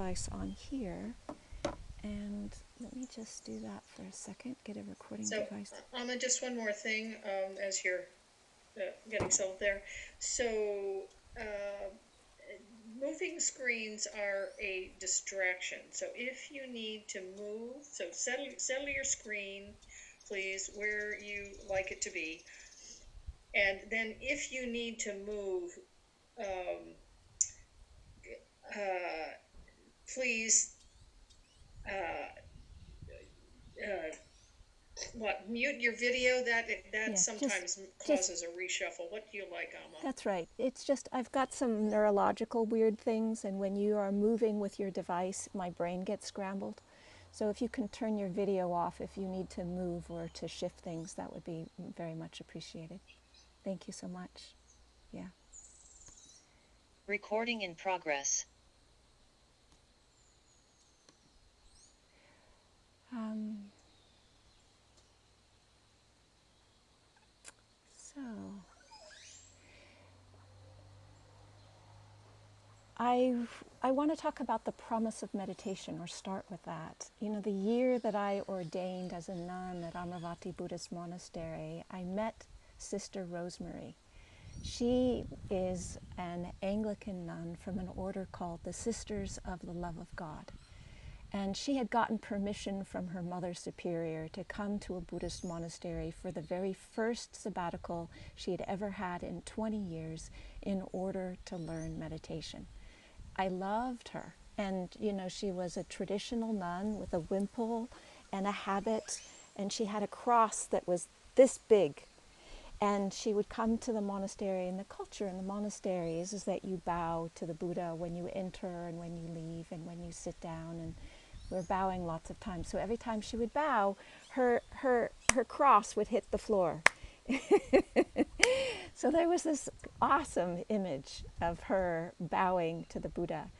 device on here. And let me just do that for a second, get a recording device. Amma, just one more thing as you're getting settled there. So, uh, moving screens are a distraction. So if you need to move, so settle your screen, please, where you like it to be. And then if you need to move, um, uh, please, uh, uh, mute your video? That Yeah, sometimes just causes a reshuffle. What do you like, Amma? that's right. It's just I've got some neurological weird things, and when you are moving with your device, my brain gets scrambled. So if you can turn your video off if you need to move or to shift things, that would be very much appreciated. Thank you so much. Yeah. Recording in progress. So I want to talk about the promise of meditation, or start with that. You know, the year that I ordained as a nun at Amaravati Buddhist Monastery, I met Sister Rosemary. She is an Anglican nun from an order called the Sisters of the Love of God. And she had gotten permission from her Mother Superior to come to a Buddhist monastery for the very first sabbatical she had ever had in 20 years in order to learn meditation. I loved her. And, you know, she was a traditional nun with a wimple and a habit, and she had a cross that was this big. And she would come to the monastery, and the culture in the monasteries is that you bow to the Buddha when you enter and when you leave and when you sit down, and we're bowing lots of times. So every time she would bow, her cross would hit the floor. So there was this awesome image of her bowing to the Buddha.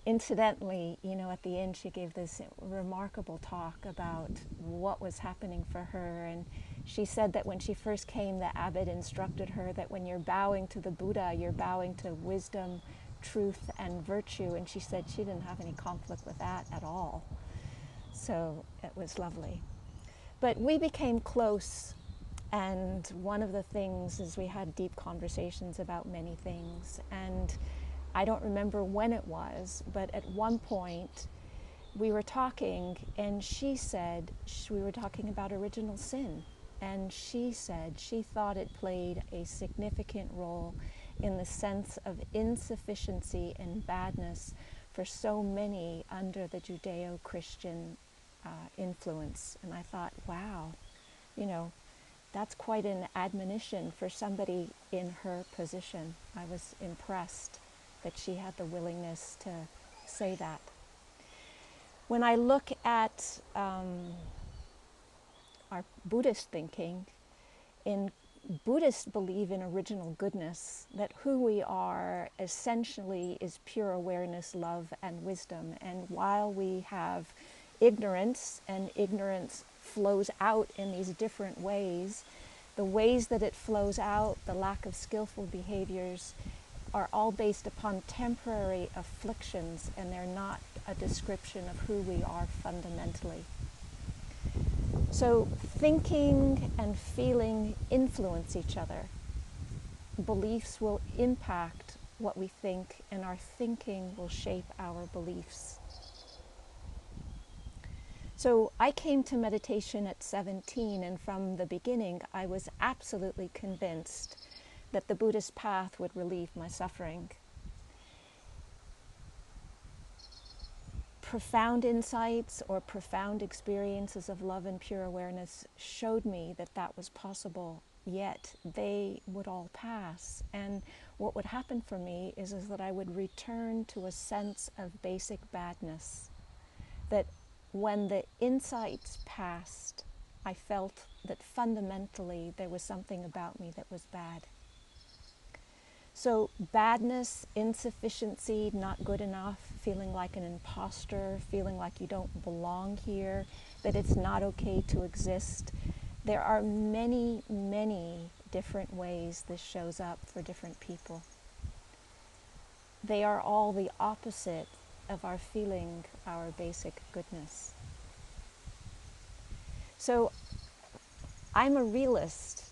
Incidentally, you know, at the end she gave this remarkable talk about what was happening for her, and she said that when she first came, the abbot instructed her that when you're bowing to the Buddha, you're bowing to wisdom, truth, and virtue, and she said she didn't have any conflict with that at all. So it was lovely. But we became close, and one of the things is we had deep conversations about many things, and I don't remember when it was, but at one point we were talking, and she said, we were talking about original sin, and she said she thought it played a significant role in the sense of insufficiency and badness for so many under the Judeo-Christian influence. And I thought, wow, you know, that's quite an admonition for somebody in her position. I was impressed that she had the willingness to say that. When I look at our Buddhist thinking, Buddhists believe in original goodness, that who we are essentially is pure awareness, love, and wisdom. And while we have ignorance, and ignorance flows out in these different ways, the ways that it flows out, the lack of skillful behaviors, are all based upon temporary afflictions, and they're not a description of who we are fundamentally. So thinking and feeling influence each other. Beliefs will impact what we think, and our thinking will shape our beliefs. So I came to meditation at 17, and from the beginning I was absolutely convinced that the Buddhist path would relieve my suffering. Profound insights or profound experiences of love and pure awareness showed me that that was possible, yet they would all pass. And what would happen for me is that I would return to a sense of basic badness, that when the insights passed, I felt that fundamentally there was something about me that was bad. So badness, insufficiency, not good enough, feeling like an imposter, feeling like you don't belong here, that it's not okay to exist. There are many, many different ways this shows up for different people. They are all the opposite of our feeling our basic goodness. So I'm a realist,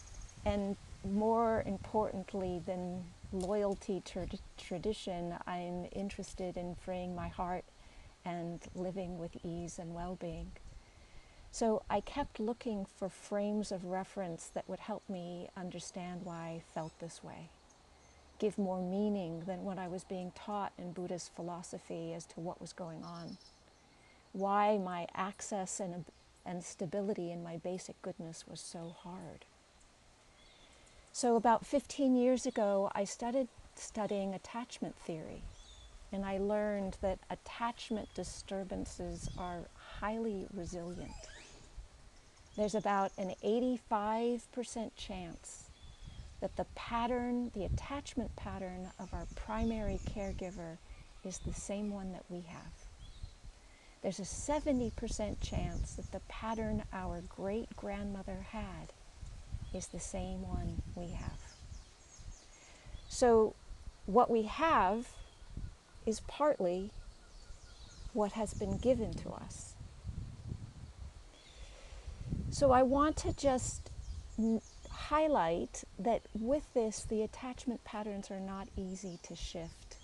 and more importantly than loyalty to tradition, I'm interested in freeing my heart and living with ease and well-being. So I kept looking for frames of reference that would help me understand why I felt this way, give more meaning than what I was being taught in Buddhist philosophy as to what was going on, why my access and stability in my basic goodness was so hard. So about 15 years ago, I started studying attachment theory, and I learned that attachment disturbances are highly resilient. There's about an 85% chance that the attachment pattern of our primary caregiver is the same one that we have. There's a 70% chance that the pattern our great-grandmother had is the same one we have. So what we have is partly what has been given to us. So I want to just highlight that with this, the attachment patterns are not easy to shift.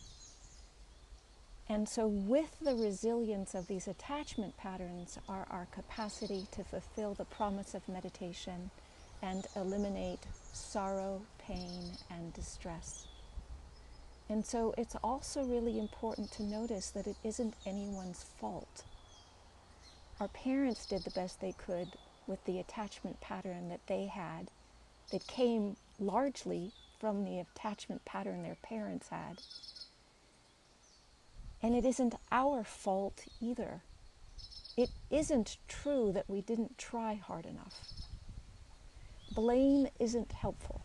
And so with the resilience of these attachment patterns are our capacity to fulfill the promise of meditation and eliminate sorrow, pain, and distress. And so it's also really important to notice that it isn't anyone's fault. Our parents did the best they could with the attachment pattern that they had, that came largely from the attachment pattern their parents had. And it isn't our fault either. It isn't true that we didn't try hard enough. Blame isn't helpful.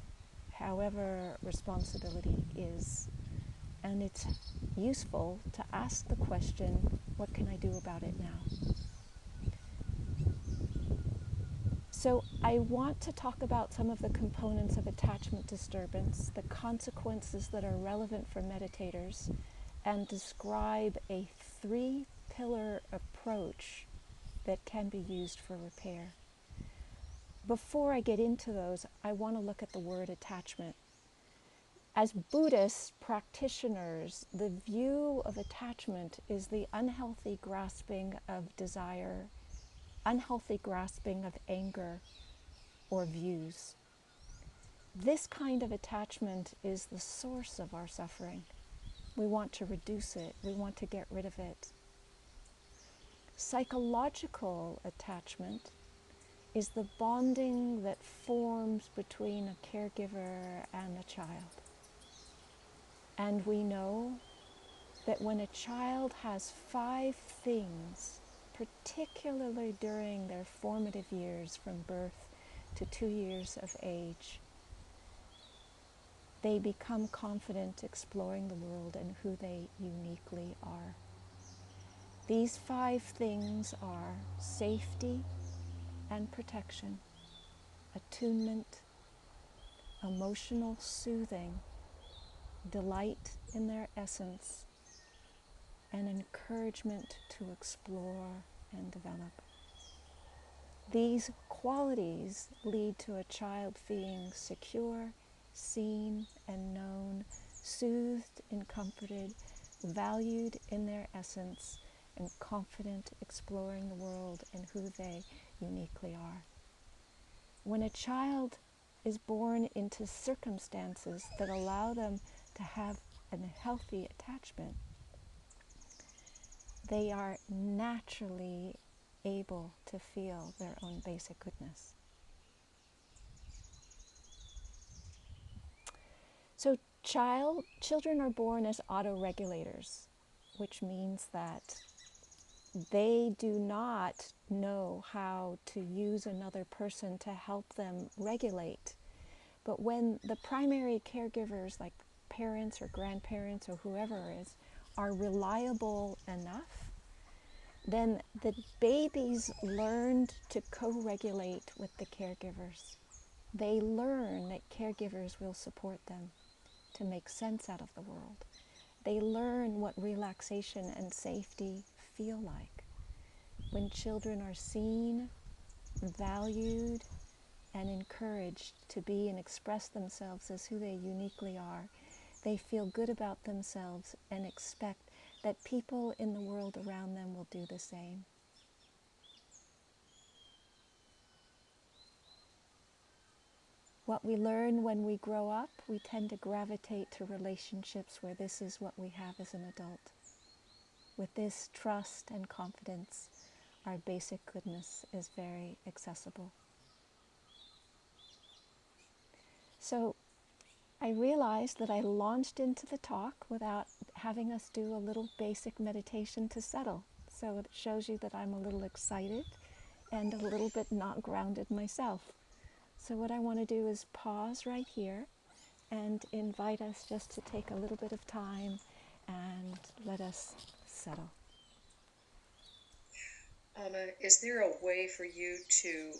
However, responsibility is. And it's useful to ask the question, what can I do about it now? So I want to talk about some of the components of attachment disturbance, the consequences that are relevant for meditators, and describe a 3-pillar approach that can be used for repair. Before I get into those, I want to look at the word attachment. As Buddhist practitioners, the view of attachment is the unhealthy grasping of desire, unhealthy grasping of anger or views. This kind of attachment is the source of our suffering. We want to reduce it. We want to get rid of it. Psychological attachment is the bonding that forms between a caregiver and a child. And we know that when a child has 5 things, particularly during their formative years from birth to 2 years of age, they become confident exploring the world and who they uniquely are. These 5 things are safety and protection, attunement, emotional soothing, delight in their essence, and encouragement to explore and develop. These qualities lead to a child feeling secure, seen and known, soothed and comforted, valued in their essence, and confident exploring the world and who they uniquely are. When a child is born into circumstances that allow them to have a healthy attachment, they are naturally able to feel their own basic goodness. So children are born as autoregulators, which means that they do not know how to use another person to help them regulate. But when the primary caregivers, like parents or grandparents or whoever is, are reliable enough, then the babies learned to co-regulate with the caregivers. They learn that caregivers will support them to make sense out of the world. they learn what relaxation and safety feel like. When children are seen, valued, and encouraged to be and express themselves as who they uniquely are, they feel good about themselves and expect that people in the world around them will do the same. What we learn when we grow up, we tend to gravitate to relationships where this is what we have as an adult. With this trust and confidence, our basic goodness is very accessible. So I realized that I launched into the talk without having us do a little basic meditation to settle. So it shows you that I'm a little excited and a little bit not grounded myself. So what I want to do is pause right here and invite us just to take a little bit of time and let us settle. Amma, is there a way for you to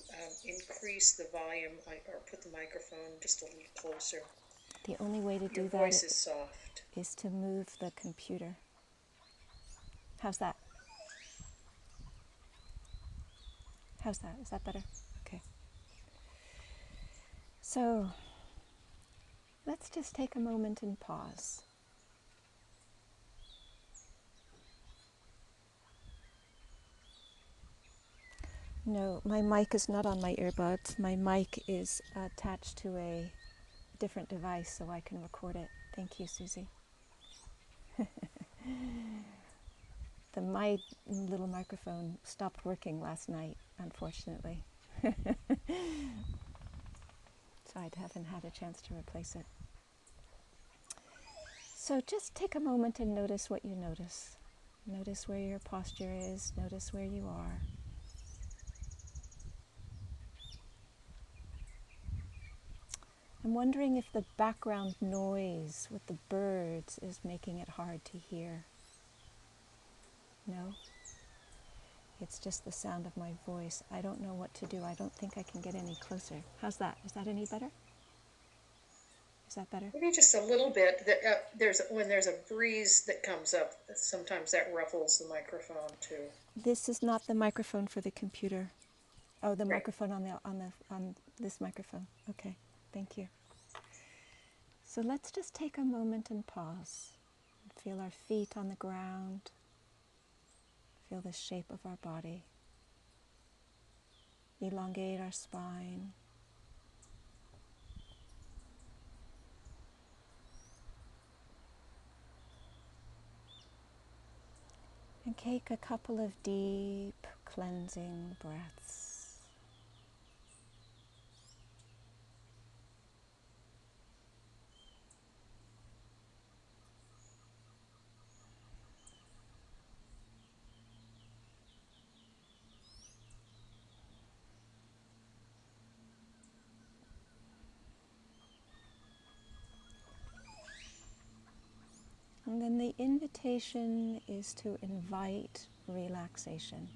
increase the volume or put the microphone just a little closer? The only way to Your do that voice is soft. is to move the computer. How's that? How's that? Is that better? Okay. So let's just take a moment and pause. No, my mic is not on my earbuds. My mic is attached to a different device so I can record it. Thank you, Susie. My little microphone stopped working last night, unfortunately. So I haven't had a chance to replace it. So just take a moment and notice what you notice. Notice where your posture is. Notice where you are. I'm wondering if the background noise with the birds is making it hard to hear. No? It's just the sound of my voice. I don't know what to do. I don't think I can get any closer. How's that? Is that any better? Is that better? Maybe just a little bit. When there's a breeze that comes up, sometimes that ruffles the microphone too. This is not the microphone for the computer. Oh, the Right. microphone on this microphone. Okay, thank you. So let's just take a moment and pause. Feel our feet on the ground. Feel the shape of our body. Elongate our spine. And take a couple of deep, cleansing breaths. And then the invitation is to invite relaxation.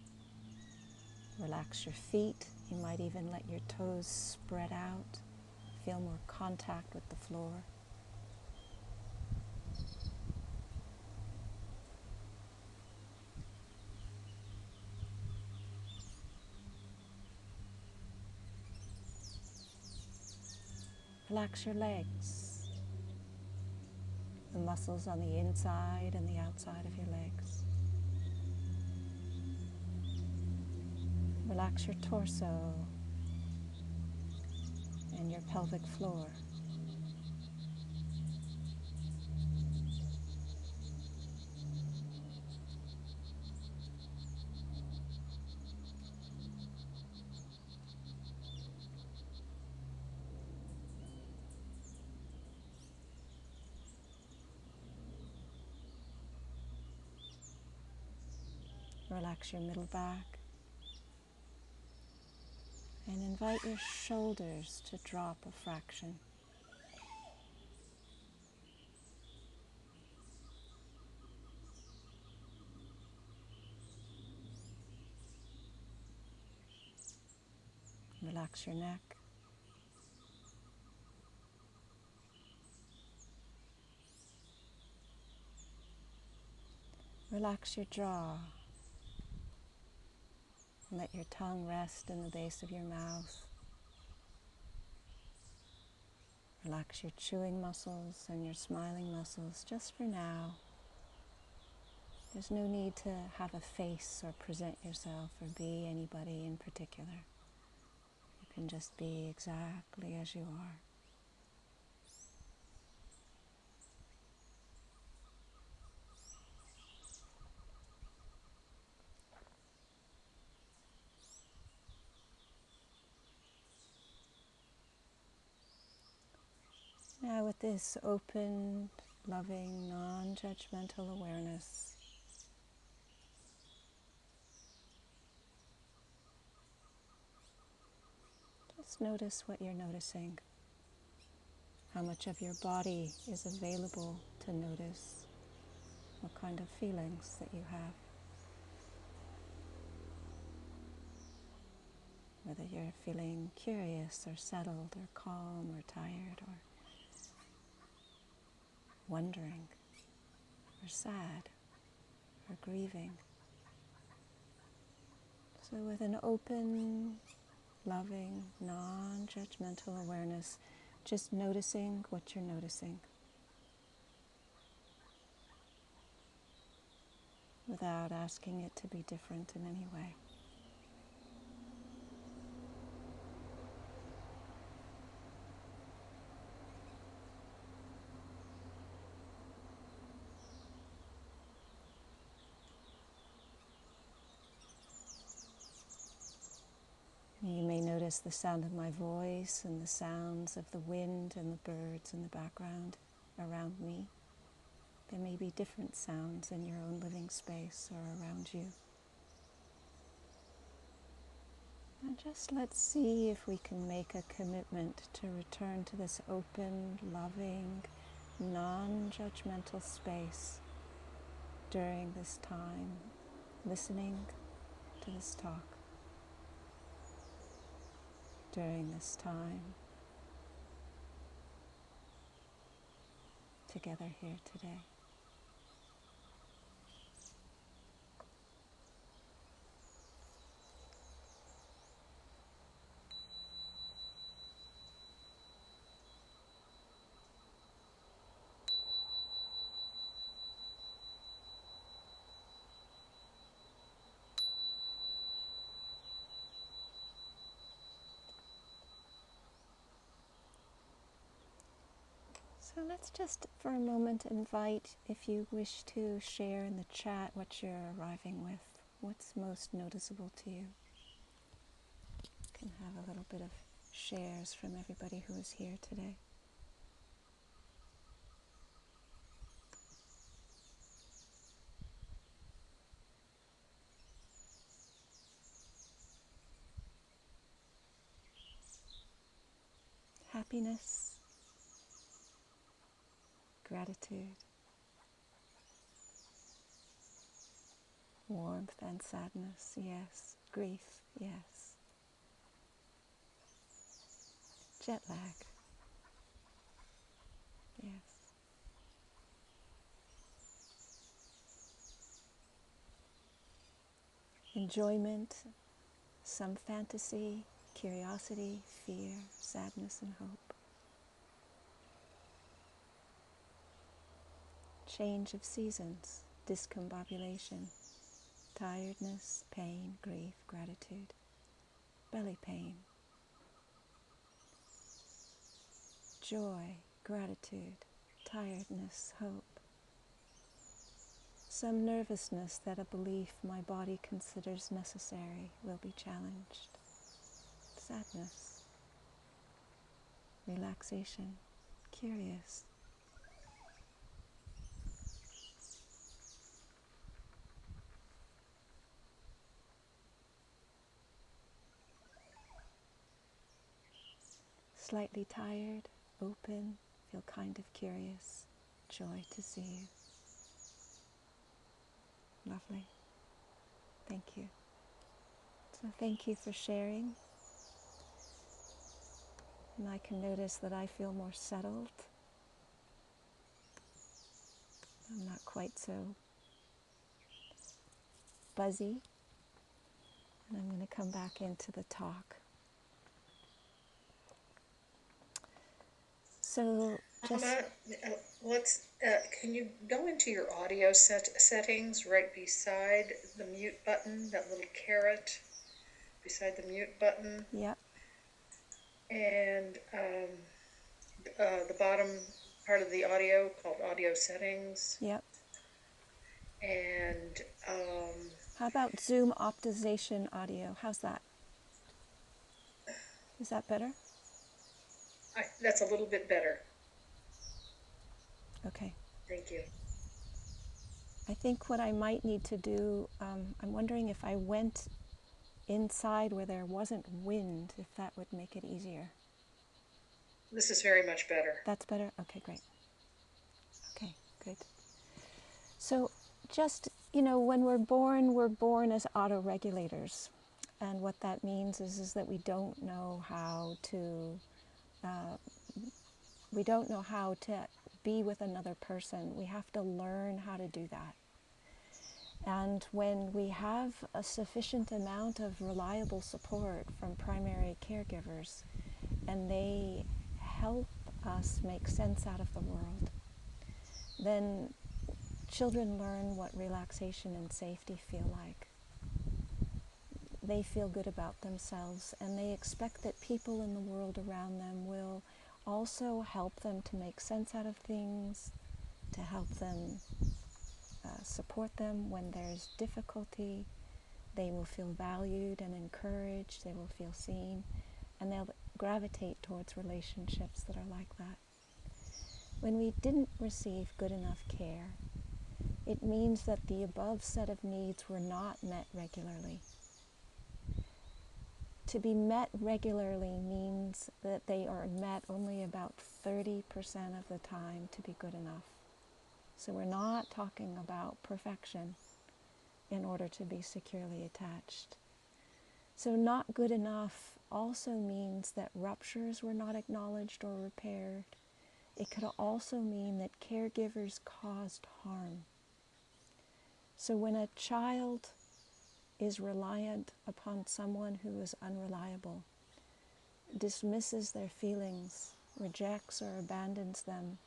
Relax your feet. You might even let your toes spread out. Feel more contact with the floor. Relax your legs, the muscles on the inside and the outside of your legs. Relax your torso and your pelvic floor. Relax your middle back and invite your shoulders to drop a fraction. Relax your neck. Relax your jaw. Let your tongue rest in the base of your mouth. Relax your chewing muscles and your smiling muscles just for now. There's no need to have a face or present yourself or be anybody in particular. You can just be exactly as you are. Now with this open, loving, non-judgmental awareness, just notice what you're noticing. How much of your body is available to notice. What kind of feelings that you have. Whether you're feeling curious or settled or calm or tired or wondering or sad or grieving. So with an open, loving, non-judgmental awareness, just noticing what you're noticing without asking it to be different in any way. You may notice the sound of my voice and the sounds of the wind and the birds in the background around me. There may be different sounds in your own living space or around you. And just let's see if we can make a commitment to return to this open, loving, non-judgmental space during this time, listening to this talk, during this time together here today. So let's just for a moment invite, if you wish to share in the chat what you're arriving with, what's most noticeable to you. You can have a little bit of shares from everybody who is here today. Happiness, gratitude, warmth and sadness, yes. Grief, yes. Jet lag, yes. Enjoyment, some fantasy, curiosity, fear, sadness and hope. Change of seasons, discombobulation, tiredness, pain, grief, gratitude, belly pain, joy, gratitude, tiredness, hope. Some nervousness that a belief my body considers necessary will be challenged. Sadness, relaxation, curious. Slightly tired, open, feel kind of curious. Joy to see you. Lovely. Thank you. So thank you for sharing. And I can notice that I feel more settled. I'm not quite so fuzzy, and I'm going to come back into the talk. So just... Let's. Can you go into your audio settings right beside the mute button, that little caret beside the mute button? Yep. And the bottom part of the audio called audio settings. Yep. And how about Zoom optimization audio? How's that? Is that better? That's a little bit better. Okay. Thank you. I think what I might need to do, I'm wondering if I went inside where there wasn't wind, if that would make it easier. This is very much better. That's better? Okay, great. Okay, good. So just, when we're born as autoregulators. And what that means is that we don't know how to be with another person. We have to learn how to do that. And when we have a sufficient amount of reliable support from primary caregivers, and they help us make sense out of the world, then children learn what relaxation and safety feel like. They feel good about themselves, and they expect that people in the world around them will also help them to make sense out of things, to help them support them when there's difficulty. They will feel valued and encouraged, they will feel seen, and they'll gravitate towards relationships that are like that. When we didn't receive good enough care, it means that the above set of needs were not met regularly. To be met regularly means that they are met only about 30% of the time to be good enough. So we're not talking about perfection in order to be securely attached. So not good enough also means that ruptures were not acknowledged or repaired. It could also mean that caregivers caused harm. So when a child is reliant upon someone who is unreliable, dismisses their feelings, rejects or abandons them,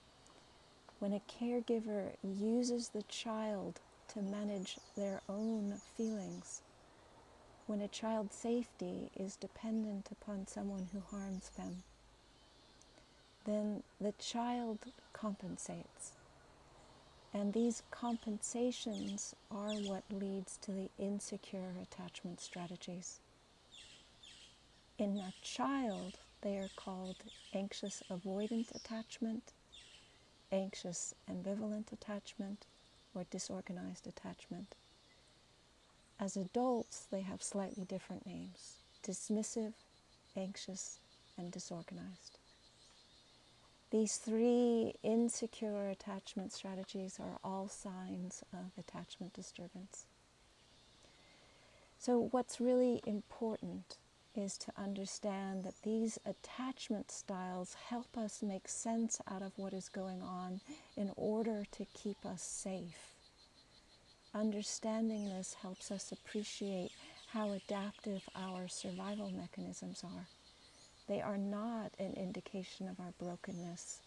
when a caregiver uses the child to manage their own feelings, when a child's safety is dependent upon someone who harms them, then the child compensates. And these compensations are what leads to the insecure attachment strategies. In a child, they are called anxious avoidant attachment, anxious ambivalent attachment, or disorganized attachment. As adults, they have slightly different names: dismissive, anxious, and disorganized. These three insecure attachment strategies are all signs of attachment disturbance. So what's really important is to understand that these attachment styles help us make sense out of what is going on in order to keep us safe. Understanding this helps us appreciate how adaptive our survival mechanisms are. They are not an indication of our brokenness.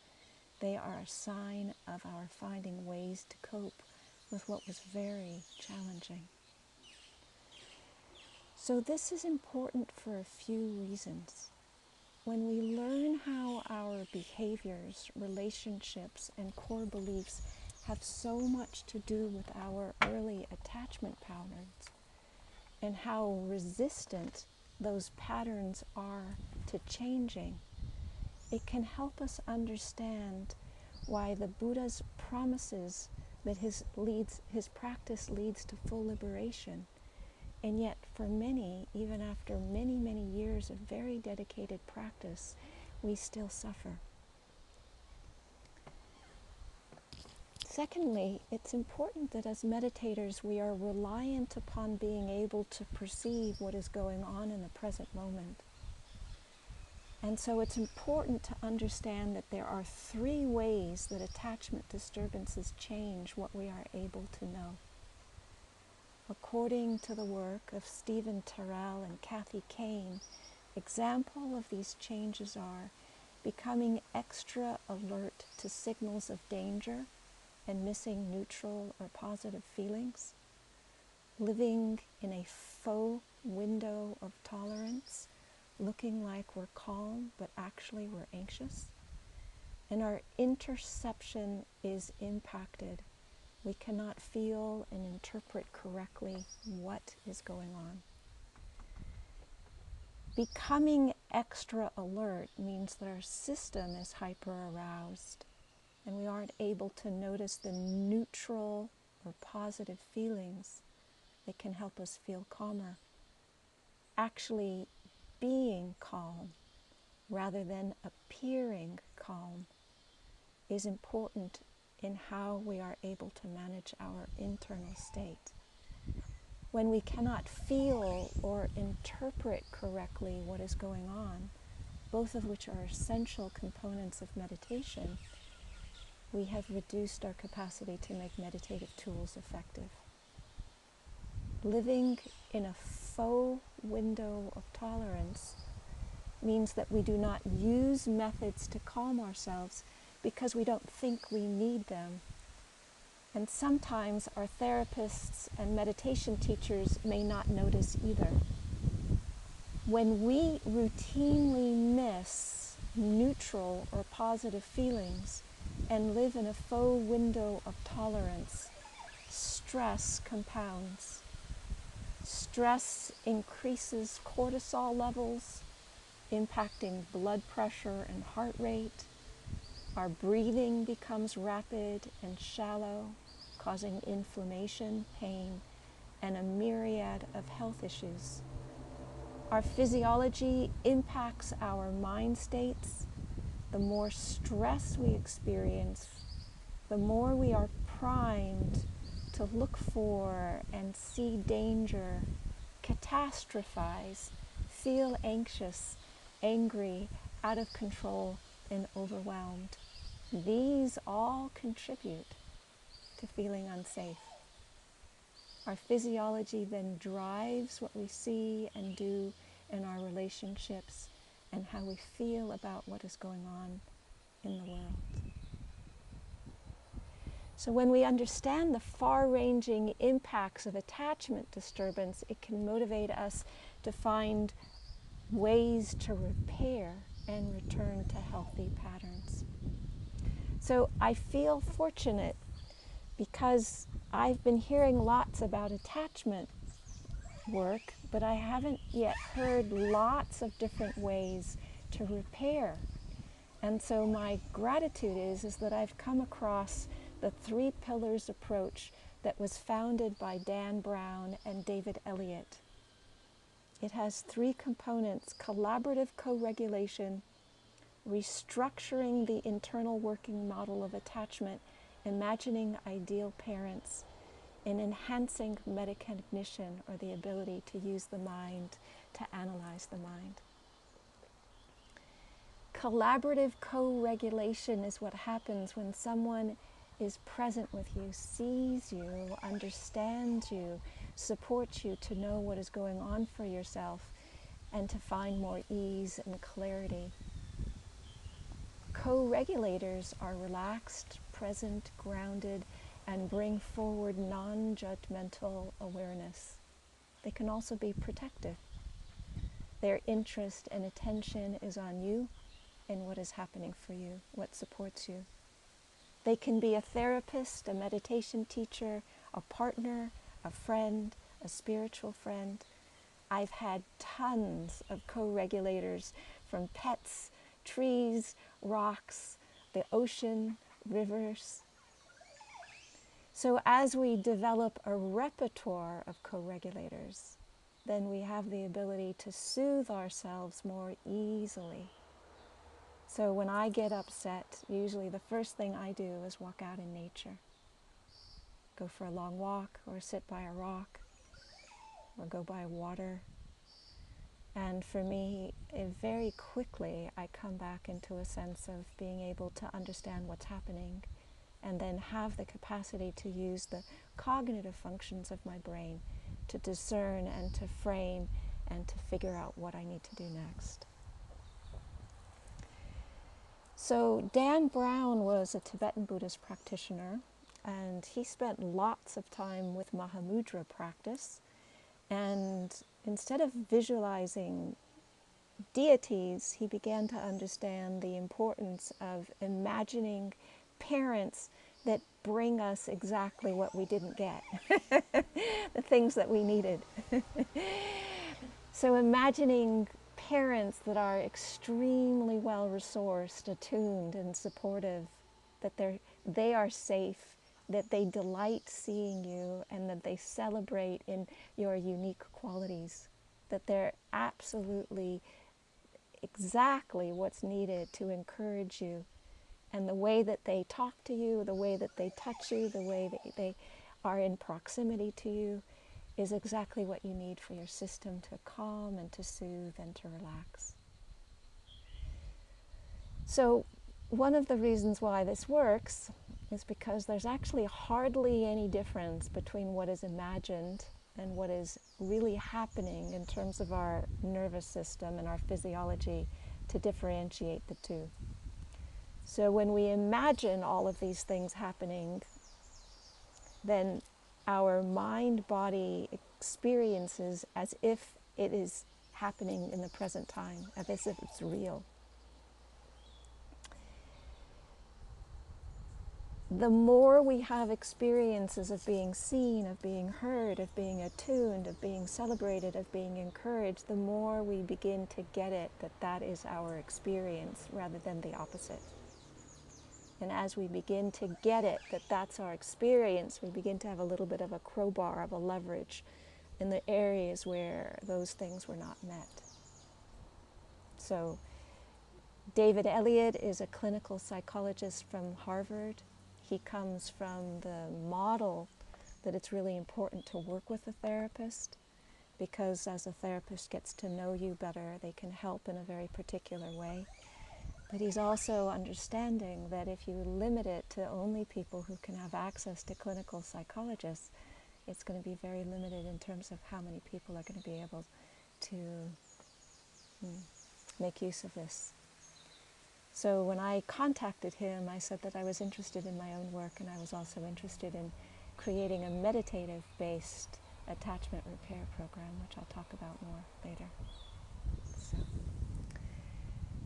They are a sign of our finding ways to cope with what was very challenging. So this is important for a few reasons. When we learn how our behaviors, relationships, and core beliefs have so much to do with our early attachment patterns, and how resistant those patterns are to changing, it can help us understand why the Buddha's promises that his practice leads to full liberation. And yet, for many, even after many, many years of very dedicated practice, we still suffer. Secondly, it's important that as meditators, we are reliant upon being able to perceive what is going on in the present moment. And so it's important to understand that there are three ways that attachment disturbances change what we are able to know. according to the work of Stephen Terrell and Kathy Kane, example of these changes are becoming extra alert to signals of danger and missing neutral or positive feelings, living in a faux window of tolerance, looking like we're calm but actually we're anxious, and our interception is impacted. We cannot feel and interpret correctly what is going on. Becoming extra alert means that our system is hyper-aroused and we aren't able to notice the neutral or positive feelings that can help us feel calmer. Actually being calm rather than appearing calm is important in how we are able to manage our internal state. When we cannot feel or interpret correctly what is going on, both of which are essential components of meditation, we have reduced our capacity to make meditative tools effective. Living in a faux window of tolerance means that we do not use methods to calm ourselves because we don't think we need them. And sometimes our therapists and meditation teachers may not notice either. When we routinely miss neutral or positive feelings and live in a faux window of tolerance, stress compounds. Stress increases cortisol levels, impacting blood pressure and heart rate. Our breathing becomes rapid and shallow, causing inflammation, pain, and a myriad of health issues. Our physiology impacts our mind states. The more stress we experience, the more we are primed to look for and see danger, catastrophize, feel anxious, angry, out of control, and overwhelmed. These all contribute to feeling unsafe. Our physiology then drives what we see and do in our relationships and how we feel about what is going on in the world. So when we understand the far-ranging impacts of attachment disturbance, it can motivate us to find ways to repair and return to healthy patterns. So I feel fortunate because I've been hearing lots about attachment work, but I haven't yet heard lots of different ways to repair. And so my gratitude is that I've come across the 3 pillars approach that was founded by Dan Brown and David Elliott. It has 3 components: collaborative co-regulation, restructuring the internal working model of attachment, imagining ideal parents, and enhancing metacognition, or the ability to use the mind to analyze the mind. Collaborative co-regulation is what happens when someone is present with you, sees you, understands you, supports you to know what is going on for yourself and to find more ease and clarity. Co-regulators are relaxed, present, grounded, and bring forward non-judgmental awareness. They can also be protective. Their interest and attention is on you and what is happening for you, what supports you. They can be a therapist, a meditation teacher, a partner, a friend, a spiritual friend. I've had tons of co-regulators from pets, trees, rocks, the ocean, rivers. So as we develop a repertoire of co-regulators, then we have the ability to soothe ourselves more easily. So when I get upset, usually the first thing I do is walk out in nature. Go for a long walk, or sit by a rock, or go by water. And for me, very quickly, I come back into a sense of being able to understand what's happening and then have the capacity to use the cognitive functions of my brain to discern and to frame and to figure out what I need to do next. So Dan Brown was a Tibetan Buddhist practitioner, and he spent lots of time with Mahamudra practice. And instead of visualizing deities, he began to understand the importance of imagining parents that bring us exactly what we didn't get, the things that we needed. So imagining parents that are extremely well resourced, attuned, and supportive, that they are safe, that they delight seeing you, and that they celebrate in your unique qualities, that they're absolutely exactly what's needed to encourage you. And the way that they talk to you, the way that they touch you, the way that they are in proximity to you is exactly what you need for your system to calm and to soothe and to relax. So one of the reasons why this works is because there's actually hardly any difference between what is imagined and what is really happening in terms of our nervous system and our physiology to differentiate the two. So when we imagine all of these things happening, then our mind-body experiences as if it is happening in the present time, as if it's real. The more we have experiences of being seen, of being heard, of being attuned, of being celebrated, of being encouraged, the more we begin to get it that that is our experience rather than the opposite. And as we begin to get it that that's our experience, we begin to have a little bit of a crowbar, of a leverage in the areas where those things were not met. So David Elliott is a clinical psychologist from Harvard. He comes from the model that it's really important to work with a therapist, because as a therapist gets to know you better, they can help in a very particular way. But he's also understanding that if you limit it to only people who can have access to clinical psychologists, it's going to be very limited in terms of how many people are going to be able to make use of this. So when I contacted him, I said that I was interested in my own work, and I was also interested in creating a meditative-based attachment repair program, which I'll talk about more later. So.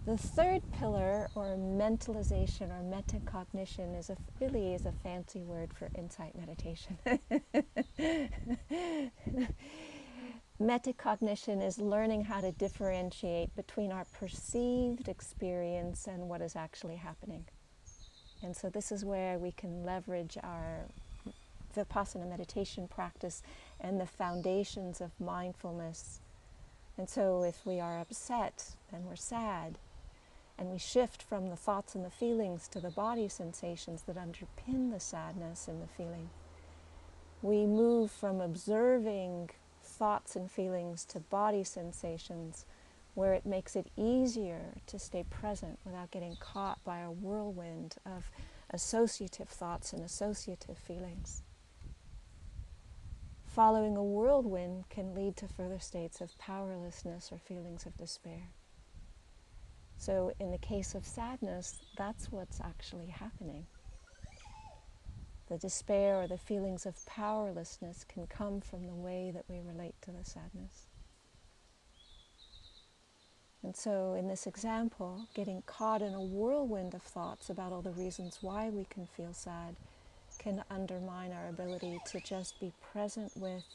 The third pillar, or mentalization or metacognition, really is a fancy word for insight meditation. Metacognition is learning how to differentiate between our perceived experience and what is actually happening. And so this is where we can leverage our Vipassana meditation practice and the foundations of mindfulness. And so if we are upset and we're sad, and we shift from the thoughts and the feelings to the body sensations that underpin the sadness and the feeling, we move from observing thoughts and feelings to body sensations, where it makes it easier to stay present without getting caught by a whirlwind of associative thoughts and associative feelings. Following a whirlwind can lead to further states of powerlessness or feelings of despair. So in the case of sadness, that's what's actually happening. The despair or the feelings of powerlessness can come from the way that we relate to the sadness. And so in this example, getting caught in a whirlwind of thoughts about all the reasons why we can feel sad can undermine our ability to just be present with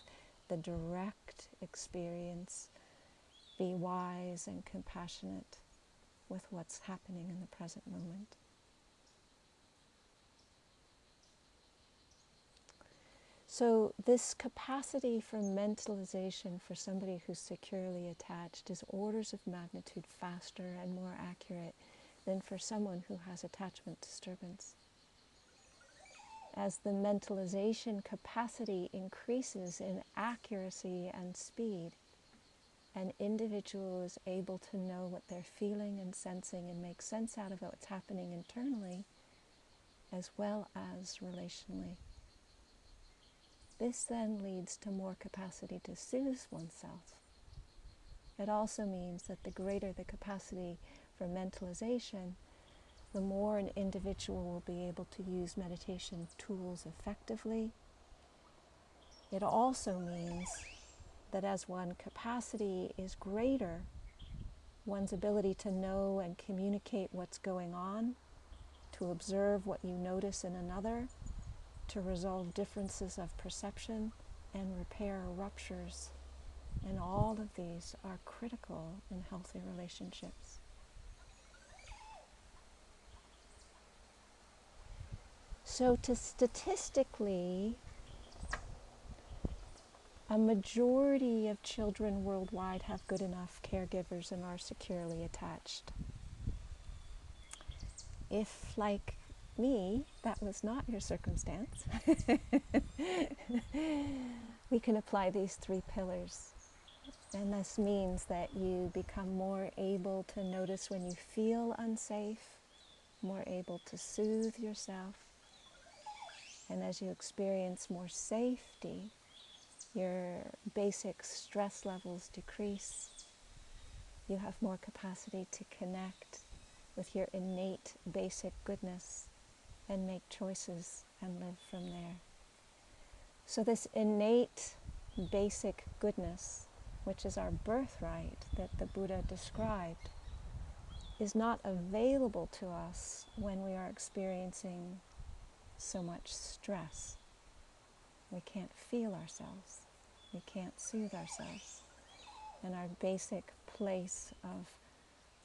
the direct experience, be wise and compassionate with what's happening in the present moment. So this capacity for mentalization for somebody who's securely attached is orders of magnitude faster and more accurate than for someone who has attachment disturbance. As the mentalization capacity increases in accuracy and speed, an individual is able to know what they're feeling and sensing and make sense out of what's happening internally as well as relationally. This then leads to more capacity to soothe oneself. It also means that the greater the capacity for mentalization, the more an individual will be able to use meditation tools effectively. It also means that as one's capacity is greater, one's ability to know and communicate what's going on, to observe what you notice in another, to resolve differences of perception and repair ruptures. And all of these are critical in healthy relationships. So statistically, a majority of children worldwide have good enough caregivers and are securely attached. If, like me, that was not your circumstance, we can apply these 3 pillars. And this means that you become more able to notice when you feel unsafe, more able to soothe yourself. And as you experience more safety, your basic stress levels decrease. You have more capacity to connect with your innate basic goodness and make choices and live from there. So this innate basic goodness, which is our birthright that the Buddha described, is not available to us when we are experiencing so much stress. We can't feel ourselves. We can't soothe ourselves. And our basic place of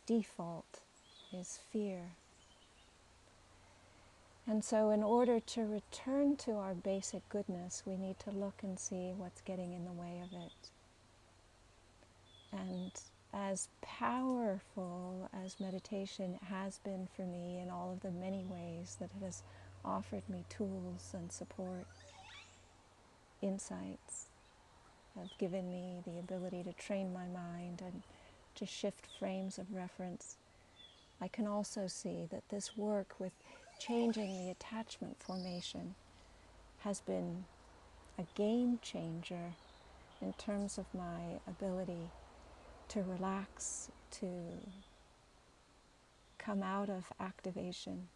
default is fear. And so in order to return to our basic goodness, we need to look and see what's getting in the way of it. And as powerful as meditation has been for me in all of the many ways that it has offered me tools and support, insights, have given me the ability to train my mind and to shift frames of reference, I can also see that this work with changing the attachment formation has been a game changer in terms of my ability to relax, to come out of activation.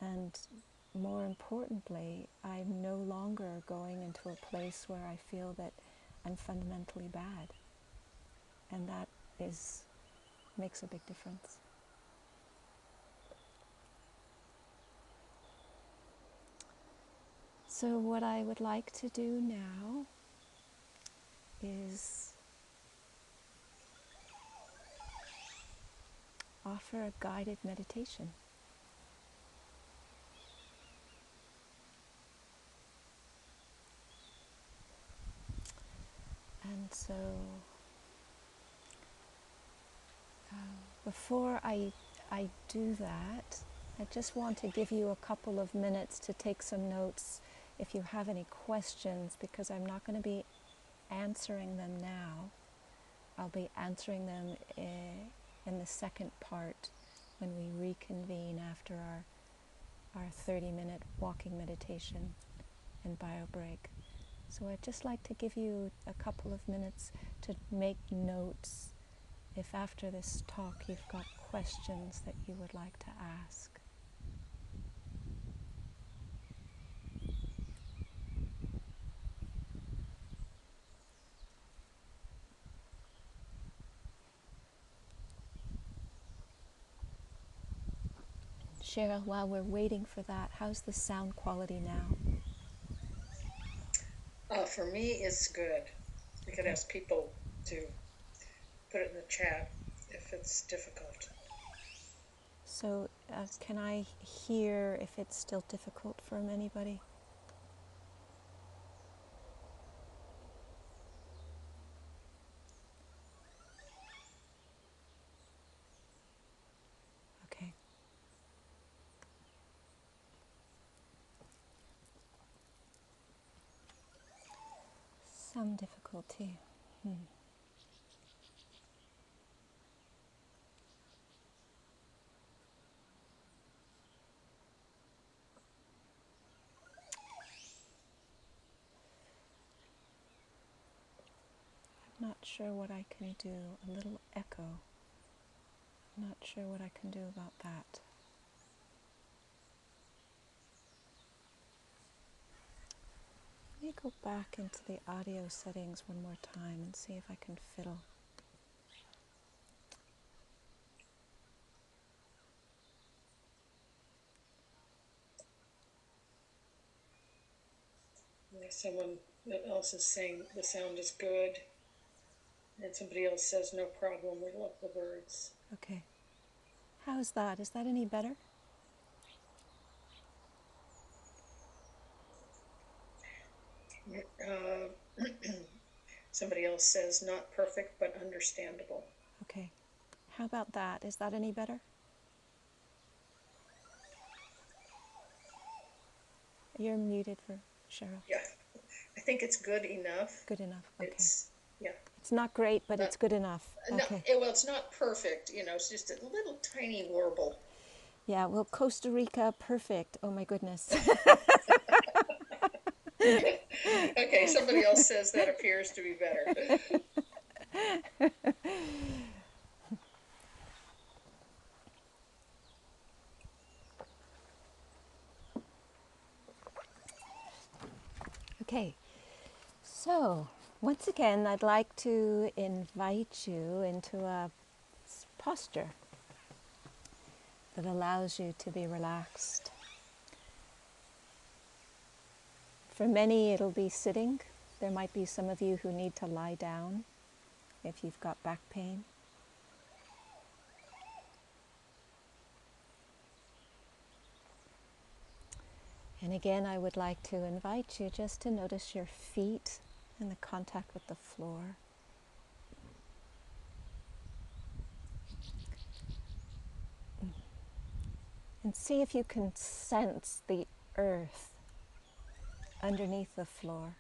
And more importantly, I'm no longer going into a place where I feel that I'm fundamentally bad. And that makes a big difference. So what I would like to do now is offer a guided meditation. And so before I do that, I just want to give you a couple of minutes to take some notes if you have any questions, because I'm not going to be answering them now. I'll be answering them in the second part when we reconvene after our 30-minute walking meditation and bio break. So I'd just like to give you a couple of minutes to make notes if after this talk you've got questions that you would like to ask. Cheryl, while we're waiting for that, how's the sound quality now? For me, it's good. You could ask people to put it in the chat if it's difficult. So can I hear if it's still difficult for anybody? Okay. Some difficulty. Not sure what I can do. A little echo. Not sure what I can do about that. Let me go back into the audio settings one more time and see if I can fiddle. Someone else is saying the sound is good, and somebody else says no problem, we love the birds. Okay. How's that? Is that any better? Somebody else says not perfect but understandable. Okay. How about that? Is that any better? You're muted for Cheryl. Yeah, I think it's good enough. Good enough. Okay. Yeah. It's not great, but it's good enough. Okay. Well, it's not perfect, it's just a little tiny warble. Yeah, well, Costa Rica, perfect. Oh my goodness. Okay, somebody else says that appears to be better. Okay, so once again, I'd like to invite you into a posture that allows you to be relaxed. For many, it'll be sitting. There might be some of you who need to lie down if you've got back pain. And again, I would like to invite you just to notice your feet and the contact with the floor. And see if you can sense the earth underneath the floor.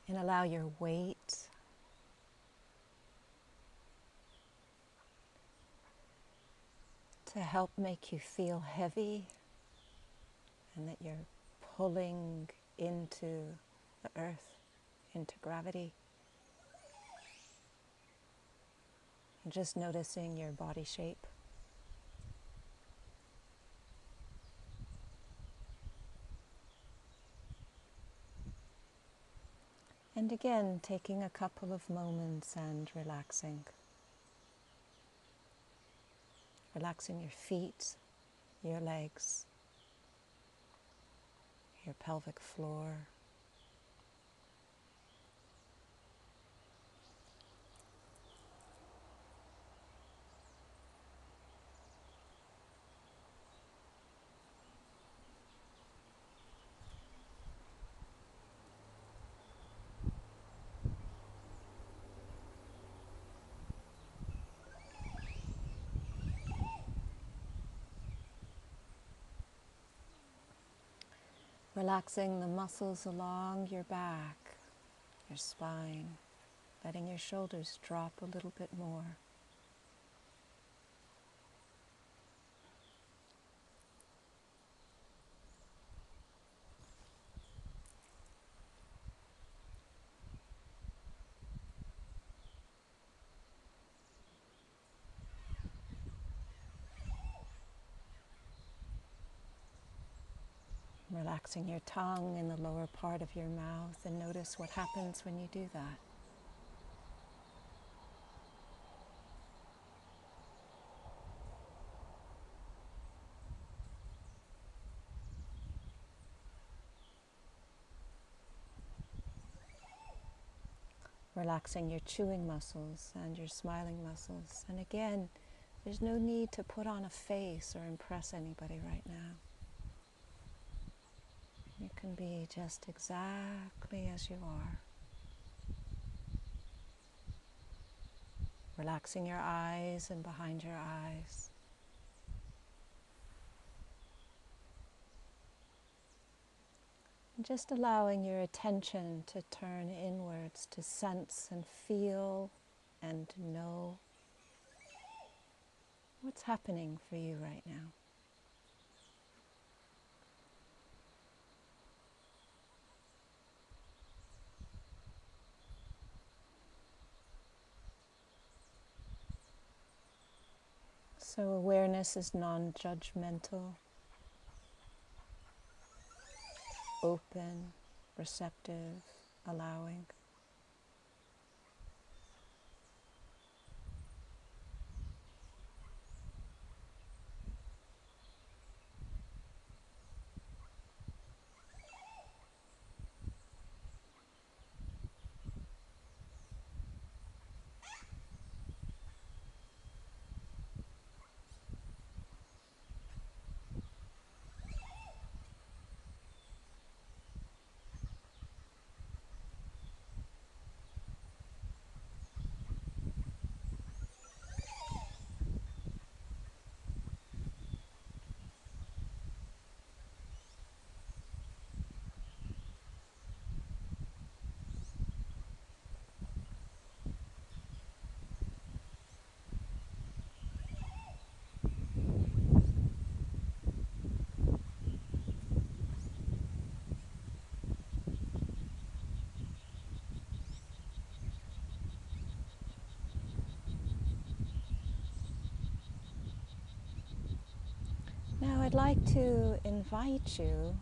And allow your weight to help make you feel heavy and that you're pulling into the earth, into gravity. And just noticing your body shape. And again, taking a couple of moments and relaxing. Relaxing your feet, your legs, your pelvic floor. Relaxing the muscles along your back, your spine, letting your shoulders drop a little bit more. Relaxing your tongue in the lower part of your mouth, and notice what happens when you do that. Relaxing your chewing muscles and your smiling muscles. And again, there's no need to put on a face or impress anybody right now. You can be just exactly as you are. Relaxing your eyes and behind your eyes. And just allowing your attention to turn inwards to sense and feel and to know what's happening for you right now. So awareness is non-judgmental, open, receptive, allowing. Now I'd like to invite you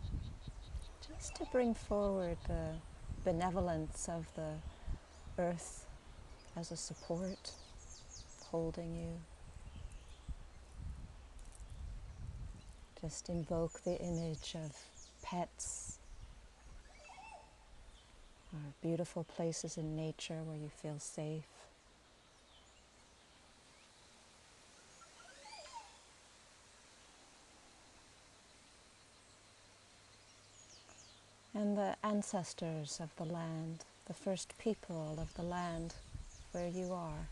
just to bring forward the benevolence of the earth as a support, holding you. Just invoke the image of pets or beautiful places in nature where you feel safe. And the ancestors of the land, the first people of the land where you are.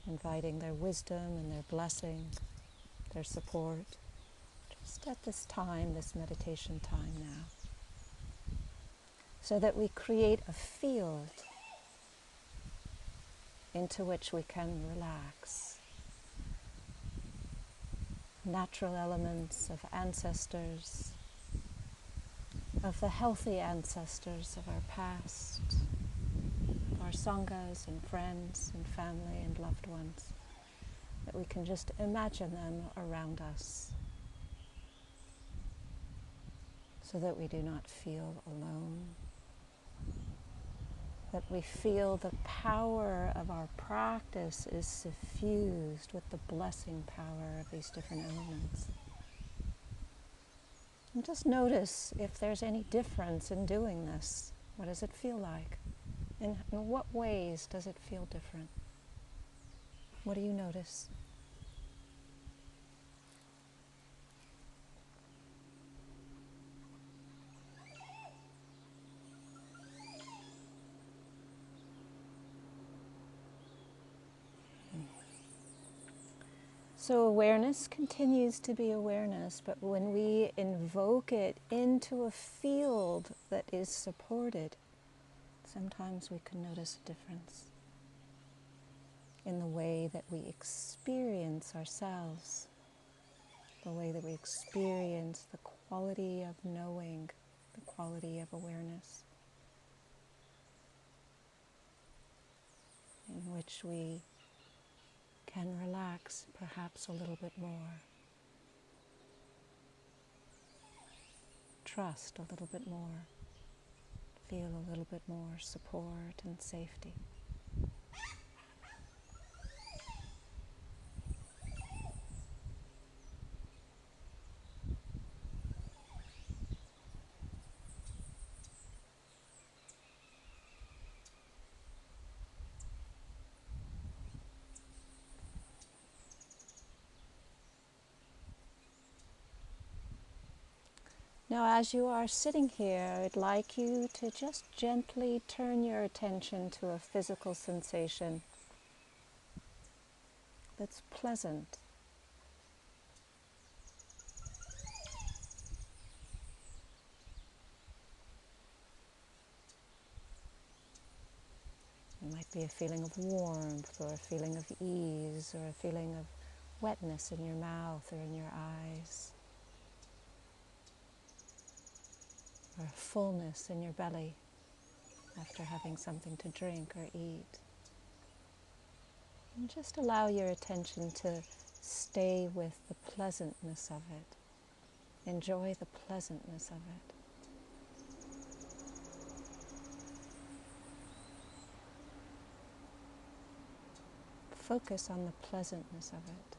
Inviting their wisdom and their blessing, their support, just at this time, this meditation time now. So that we create a field into which we can relax. Natural elements of ancestors, of the healthy ancestors of our past, of our sanghas and friends and family and loved ones, that we can just imagine them around us so that we do not feel alone, that we feel the power of our practice is suffused with the blessing power of these different elements. And just notice if there's any difference in doing this. What does it feel like? In what ways does it feel different? What do you notice? So awareness continues to be awareness, but when we invoke it into a field that is supported, sometimes we can notice a difference in the way that we experience ourselves, the way that we experience the quality of knowing, the quality of awareness, in which we can relax perhaps a little bit more, trust a little bit more, feel a little bit more support and safety. Now, as you are sitting here, I'd like you to just gently turn your attention to a physical sensation that's pleasant. It might be a feeling of warmth, or a feeling of ease, or a feeling of wetness in your mouth or in your eyes, or a fullness in your belly after having something to drink or eat. And just allow your attention to stay with the pleasantness of it. Enjoy the pleasantness of it. Focus on the pleasantness of it.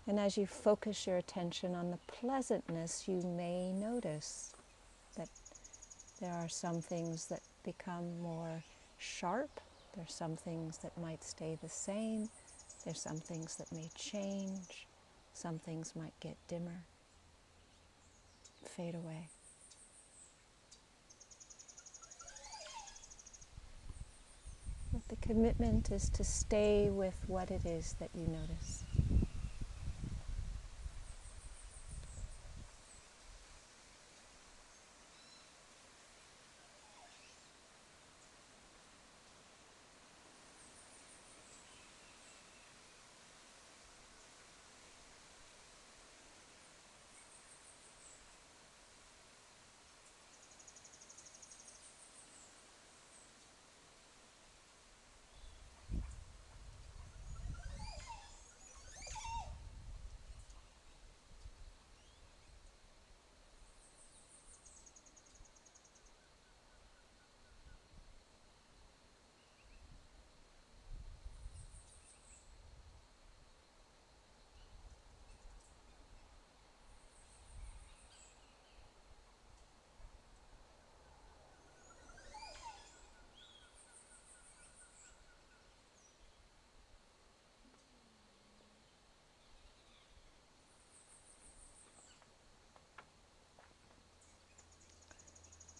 And as you focus your attention on the pleasantness, you may notice that there are some things that become more sharp. There's some things that might stay the same. There's some things that may change. Some things might get dimmer, fade away. But the commitment is to stay with what it is that you notice.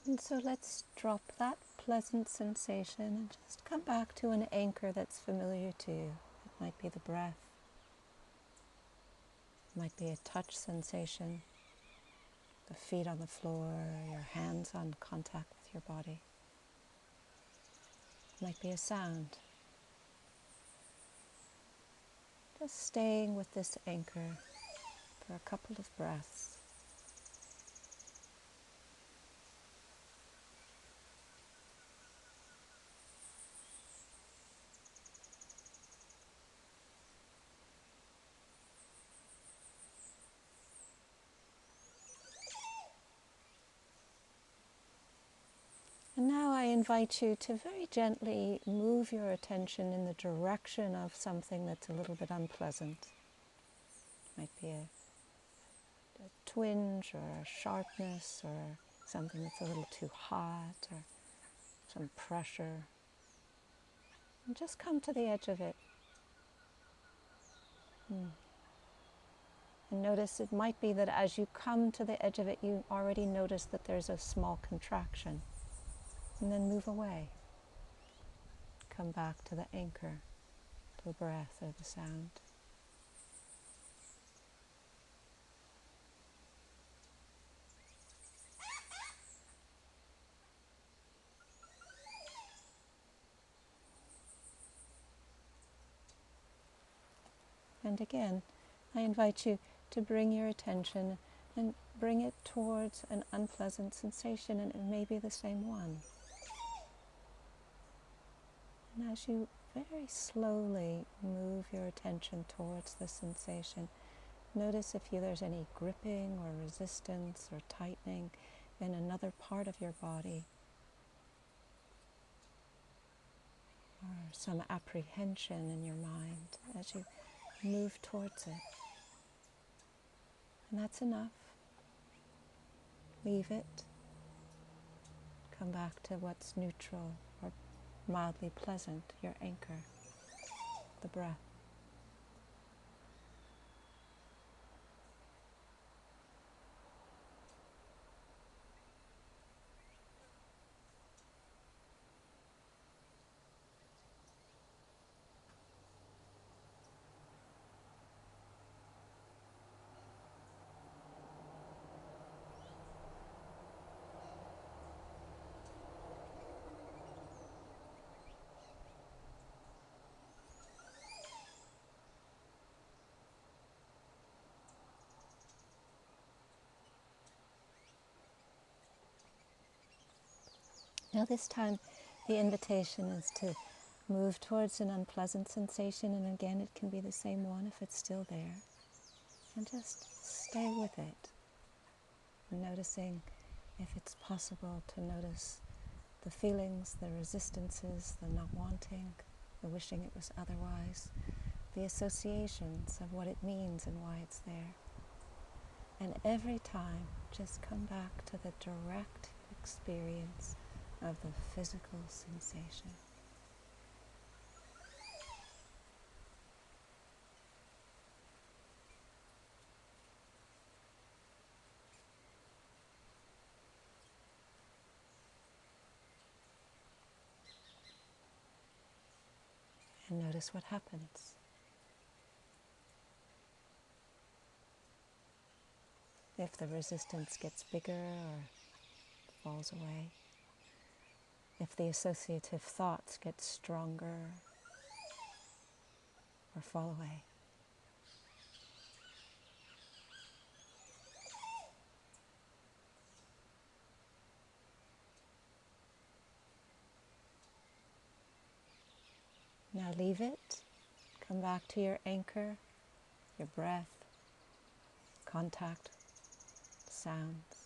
And so let's drop that pleasant sensation and just come back to an anchor that's familiar to you. It might be the breath. It might be a touch sensation, the feet on the floor, your hands on contact with your body. It might be a sound. Just staying with this anchor for a couple of breaths. And now I invite you to very gently move your attention in the direction of something that's a little bit unpleasant. It might be a twinge or a sharpness or something that's a little too hot or some pressure. And just come to the edge of it. And notice it might be that as you come to the edge of it, you already notice that there's a small contraction. And then move away. Come back to the anchor, the breath or the sound. And again, I invite you to bring your attention and bring it towards an unpleasant sensation, and it may be the same one. And as you very slowly move your attention towards the sensation, notice if there's any gripping or resistance or tightening in another part of your body, or some apprehension in your mind as you move towards it. And that's enough. Leave it. Come back to what's neutral or mildly pleasant, your anchor, the breath. Now this time the invitation is to move towards an unpleasant sensation, and again it can be the same one if it's still there, and just stay with it, noticing if it's possible to notice the feelings, the resistances, the not wanting, the wishing it was otherwise, the associations of what it means and why it's there. And every time, just come back to the direct experience of the physical sensation. And notice what happens. If the resistance gets bigger or falls away, if the associative thoughts get stronger or fall away. Now leave it. Come back to your anchor, your breath, contact, sounds.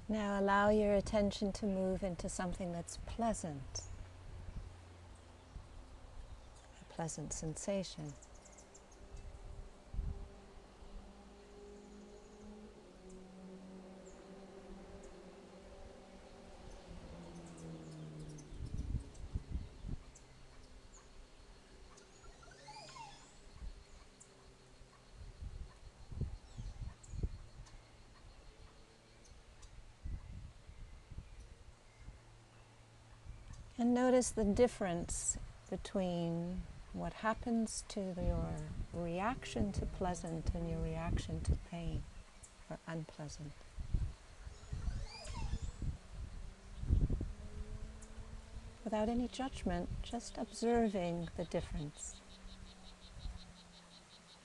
Now allow your attention to move into something that's pleasant, a pleasant sensation. And notice the difference between what happens to your reaction to pleasant and your reaction to pain or unpleasant. Without any judgment, just observing the difference.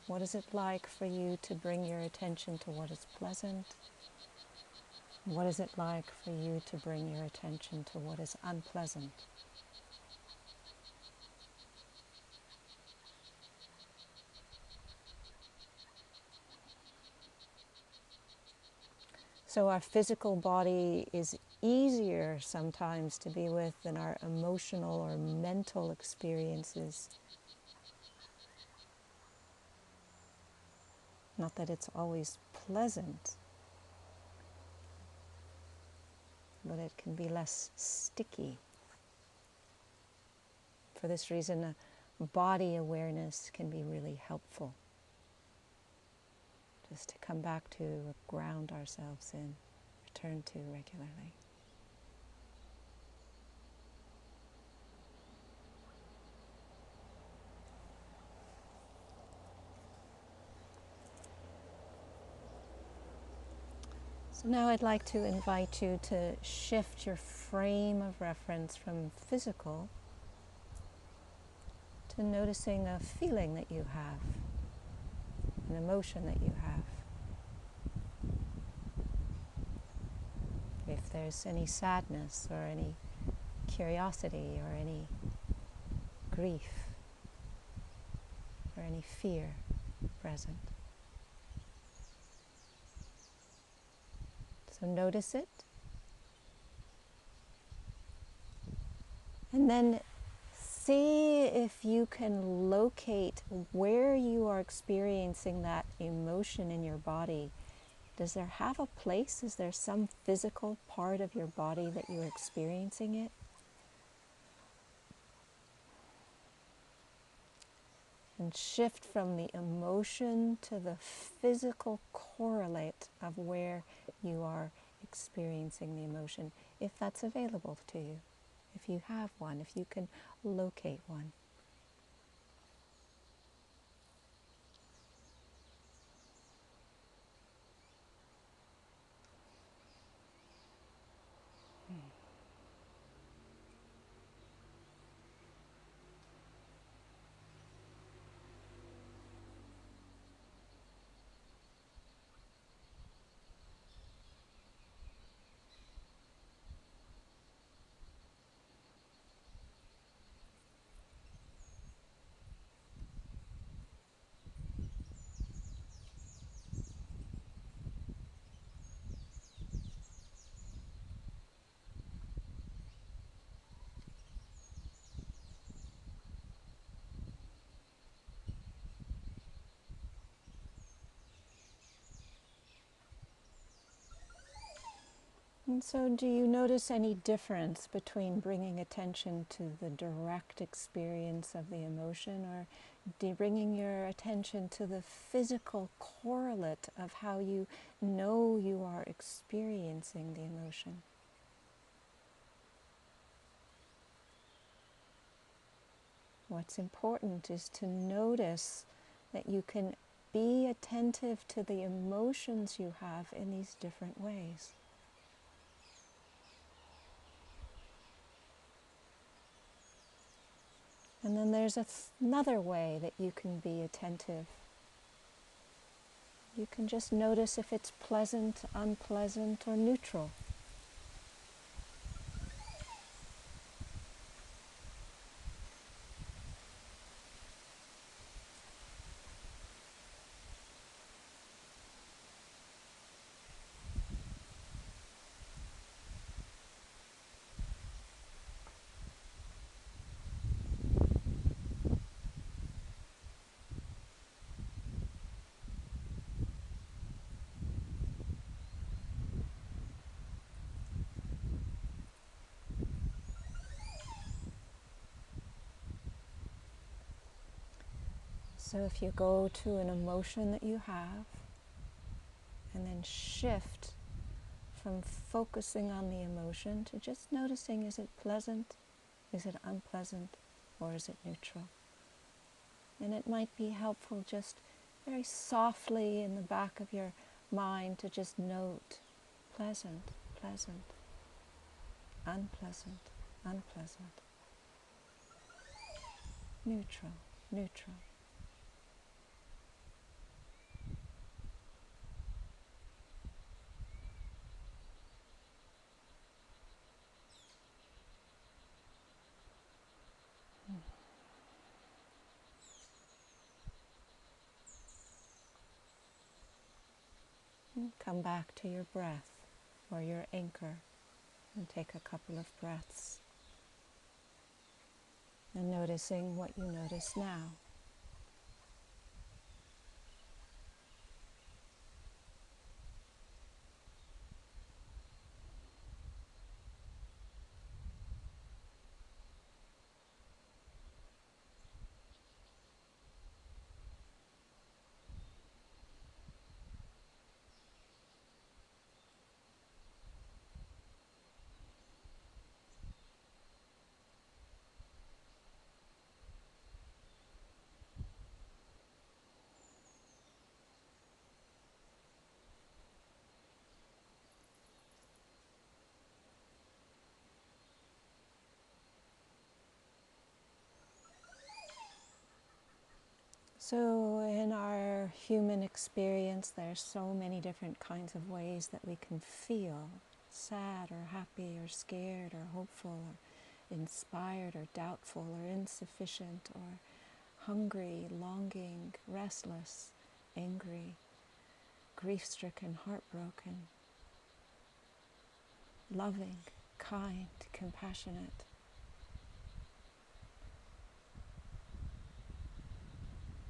What is it like for you to bring your attention to what is pleasant? What is it like for you to bring your attention to what is unpleasant? So our physical body is easier sometimes to be with than our emotional or mental experiences. Not that it's always pleasant, but it can be less sticky. For this reason, body awareness can be really helpful. Just to come back to, ground ourselves in, return to regularly. So now I'd like to invite you to shift your frame of reference from physical to noticing a feeling that you have, an emotion that you have. If there's any sadness or any curiosity or any grief or any fear. present. So notice it, and then see if you can locate where you are experiencing that emotion in your body. Does there have a place? Is there some physical part of your body that you're experiencing it? And shift from the emotion to the physical correlate of where you are experiencing the emotion, if that's available to you, if you have one, if you can locate one. And so do you notice any difference between bringing attention to the direct experience of the emotion or bringing your attention to the physical correlate of how you know you are experiencing the emotion? What's important is to notice that you can be attentive to the emotions you have in these different ways. And then there's another way that you can be attentive. You can just notice if it's pleasant, unpleasant, or neutral. So if you go to an emotion that you have, and then shift from focusing on the emotion to just noticing, is it pleasant, is it unpleasant, or is it neutral? And it might be helpful just very softly in the back of your mind to just note pleasant, pleasant, unpleasant, unpleasant, neutral, neutral. And come back to your breath or your anchor and take a couple of breaths. And noticing what you notice now. So in our human experience, there's so many different kinds of ways that we can feel sad or happy or scared or hopeful or inspired or doubtful or insufficient or hungry, longing, restless. angry, grief-stricken, heartbroken, loving, kind, compassionate.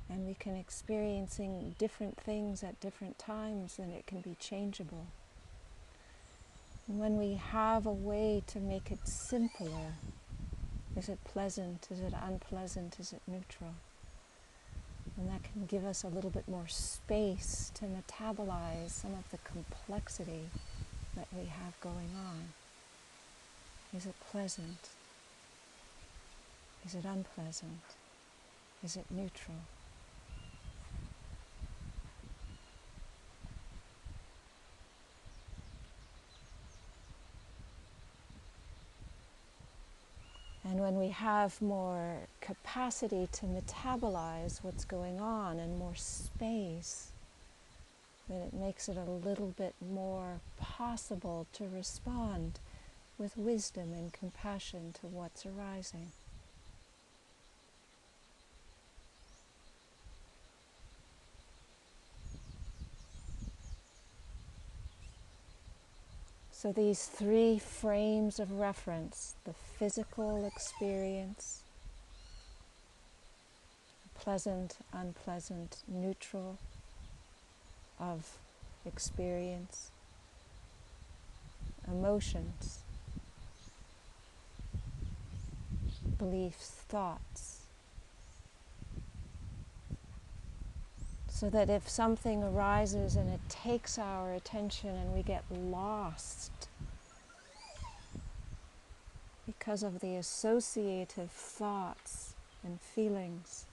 And we can experiencing different things at different times, and it can be changeable. And when we have a way to make it simpler, is it pleasant, is it unpleasant, is it neutral? And that can give us a little bit more space to metabolize some of the complexity that we have going on. Is it pleasant? Is it unpleasant? Is it neutral? And when we have more capacity to metabolize what's going on and more space, then it makes it a little bit more possible to respond with wisdom and compassion to what's arising. So these three frames of reference, the physical experience, pleasant, unpleasant, neutral of experience, emotions, beliefs, thoughts, so that if something arises and it takes our attention and we get lost because of the associative thoughts and feelings,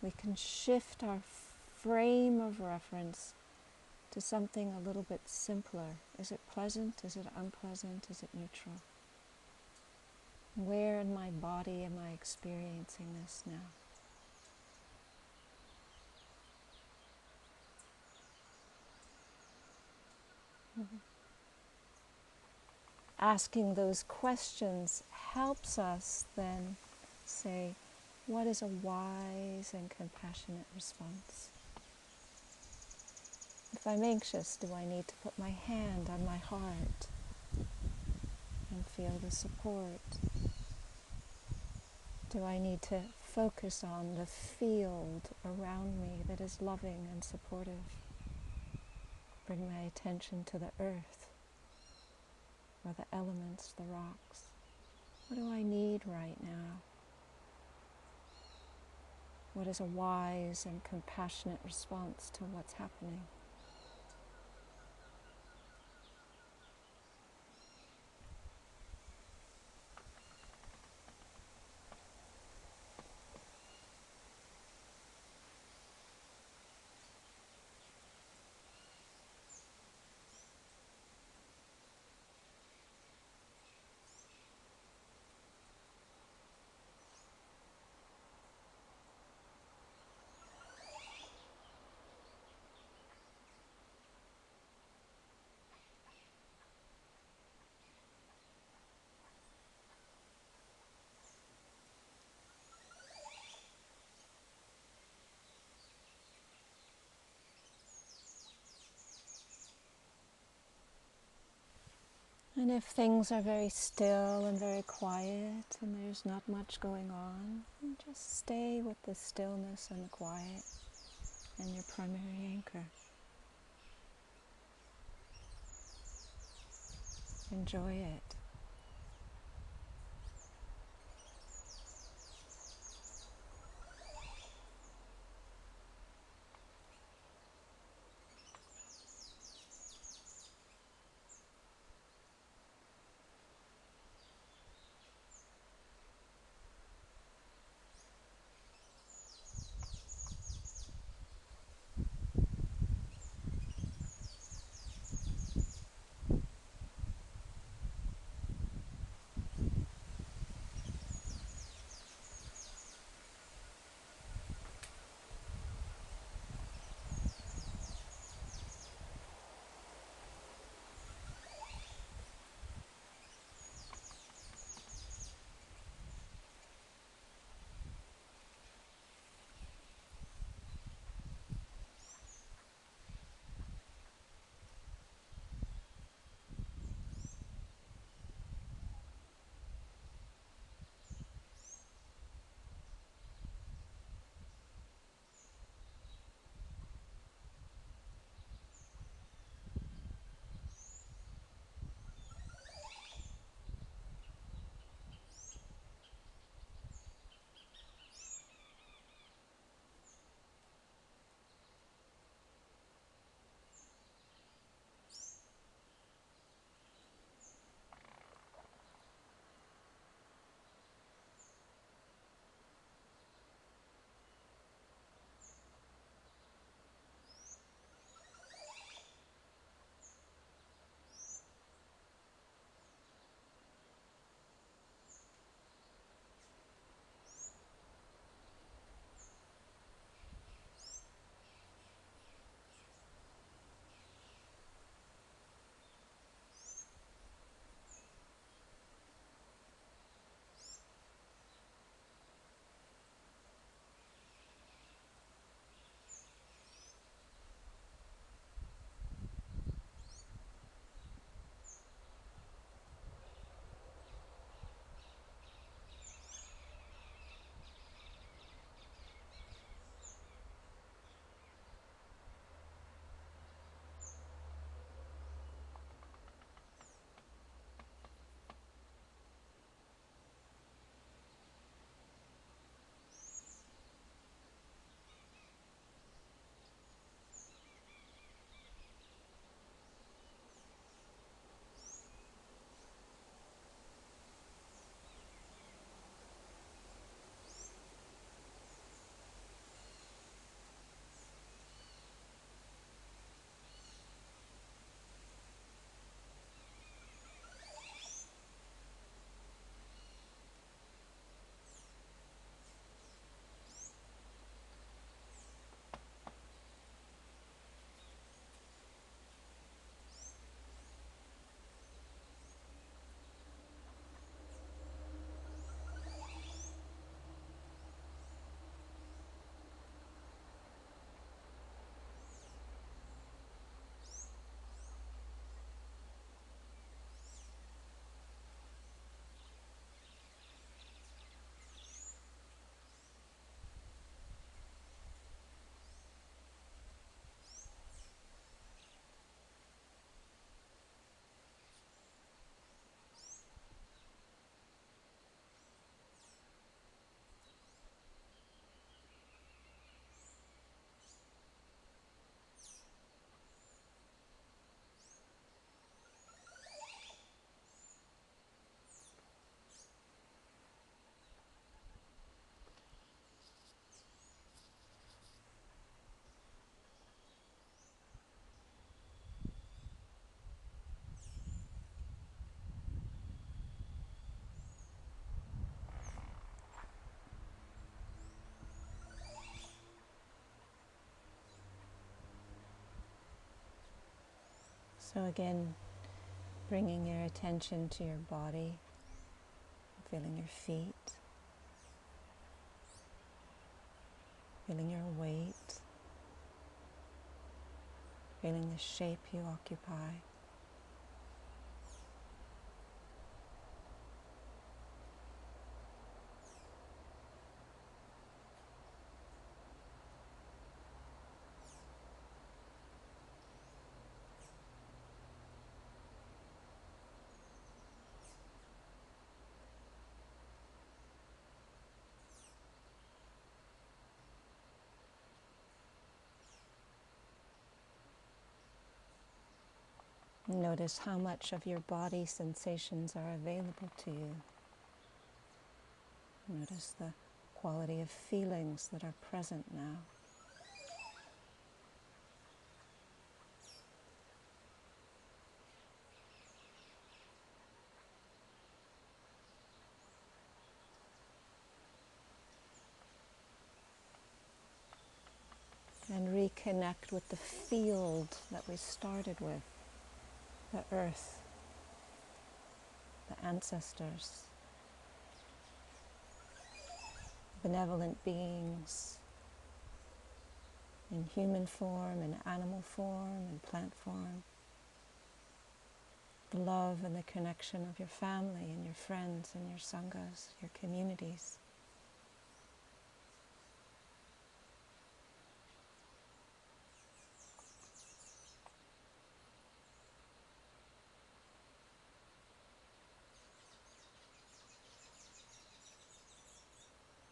we can shift our frame of reference to something a little bit simpler. Is it pleasant? Is it unpleasant? Is it neutral? Where in my body am I experiencing this now? Asking those questions helps us then say, what is a wise and compassionate response? If I'm anxious, do I need to put my hand on my heart and feel the support? Do I need to focus on the field around me that is loving and supportive? Bring my attention to the earth or the elements, the rocks. What do I need right now? What is a wise and compassionate response to what's happening? And if things are very still and very quiet and there's not much going on, then just stay with the stillness and the quiet and your primary anchor. Enjoy it. So again, bringing your attention to your body, feeling your feet, feeling your weight, feeling the shape you occupy. Notice how much of your body sensations are available to you. Notice the quality of feelings that are present now. And reconnect with the field that we started with, the earth, the ancestors, benevolent beings in human form, in animal form, in plant form, the love and the connection of your family and your friends and your sanghas, your communities.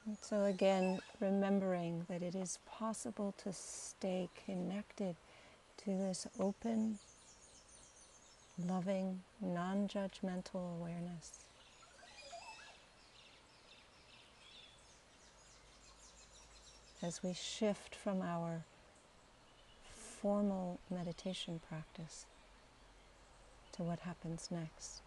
And so again, remembering that it is possible to stay connected to this open, loving, non-judgmental awareness. As we shift from our formal meditation practice to what happens next.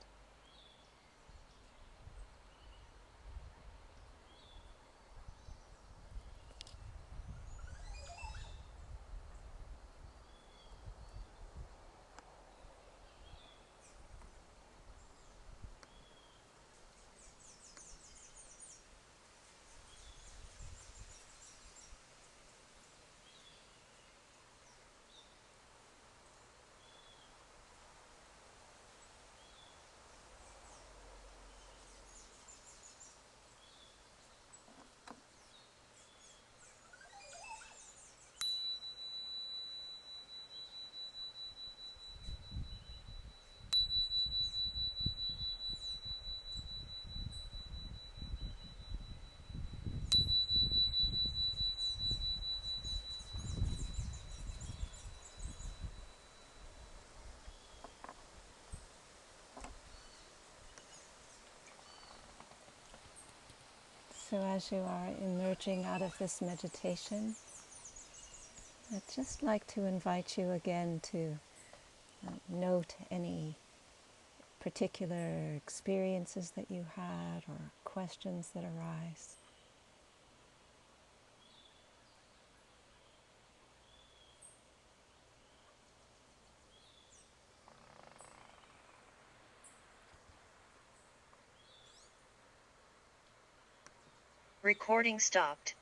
So as you are emerging out of this meditation, I'd just like to invite you again to note any particular experiences that you had or questions that arise. Recording stopped.